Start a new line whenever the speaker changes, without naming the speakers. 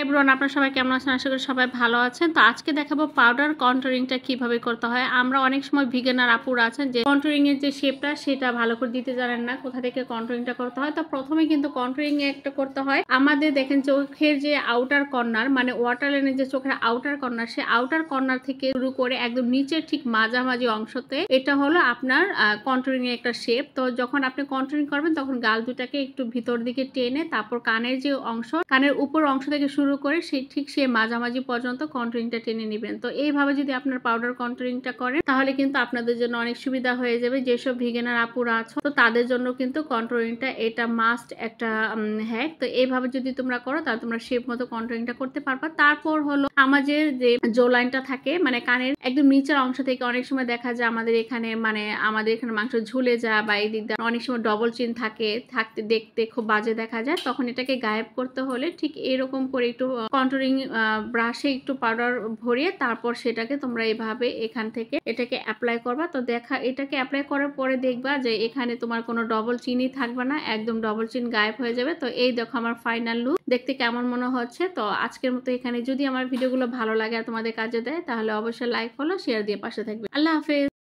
Everyone, আপনারা সবাই কেমন আছেন? আশা করি সবাই ভালো আছেন। তো আজকে দেখাবো পাউডার কন্ট্যুরিংটা কিভাবে করতে হয়। আমরা অনেক সময় বিগিনার আপুরা আছেন যে কন্ট্যুরিং এর যে শেপটা সেটা ভালো করে দিতে জানেন না, কোথা থেকে কন্ট্যুরিংটা করতে হয়। তো প্রথমে কিন্তু কন্ট্যুরিং একটা করতে হয় আমাদের। দেখেন চোখের যে আউটার কর্নার, মানে ওয়াটার লাইনের যে চোখের আউটার কর্নার, সে আউটার কর্নার থেকে শুরু করে একদম নিচের ঠিক মাঝামাঝি অংশতে এটা হলো আপনার কন্ট্যুরিং এর একটা শেপ। তো যখন আপনি কন্ট্যুরিং করবেন তখন গাল দুটাকে একটু ভিতর দিকে টেনে তারপর কানের যে অংশ, কানের উপর অংশ থেকে শুরু করে সে মাঝামাঝি পর্যন্ত কন্ট্যুরিংটা টেনে নেবেন। তো এইভাবে যদি আপনার পাউডার কন্ট্যুরিংটা করেন তাহলে কিন্তু আপনাদের জন্য অনেক সুবিধা হয়ে যাবে। যেসব ভিগেনার আপুরা আছো তো তাদের জন্য কিন্তু কন্ট্যুরিংটা এটা মাস্ট একটা হ্যাক। তো এইভাবে যদি তোমরা করো তাহলে তোমরা শেপ মতো কন্ট্যুরিংটা করতে পারবা। তারপর হলো আমাদের যে জো লাইনটা থাকে, মানে কানের একদম নিচের অংশ থেকে অনেক সময় দেখা যায় আমাদের এখানে মাংস ঝুলে যায় বা এই দিক দিয়ে অনেক সময় ডবল চিন থাকতে দেখতে খুব বাজে দেখা যায়। তখন এটাকে গায়েব করতে হলে ঠিক এরকম করে একটু কন্ট্যুরিং ব্রাশে একটু পাউডার ভরিয়ে তারপর সেটাকে তোমরা এভাবে এখান থেকে এটাকে অ্যাপ্লাই করবা। তো এটাকে অ্যাপ্লাই করার পরে দেখবা যে এখানে তোমার কোনো ডবল চিনই থাকবে না, একদম ডবল চিন গায়েব হয়ে যাবে। তো এই দেখো আমার ফাইনাল লুক, দেখতে কেমন মনে হচ্ছে। তো আজকের মতো এখানে। যদি আমার ভিডিওগুলো ভালো লাগে আর তোমাদের কাজে দেয় তাহলে অবশ্যই লাইক ফলো শেয়ার দিয়ে পাশে থাকবে। আল্লাহ হাফেজ।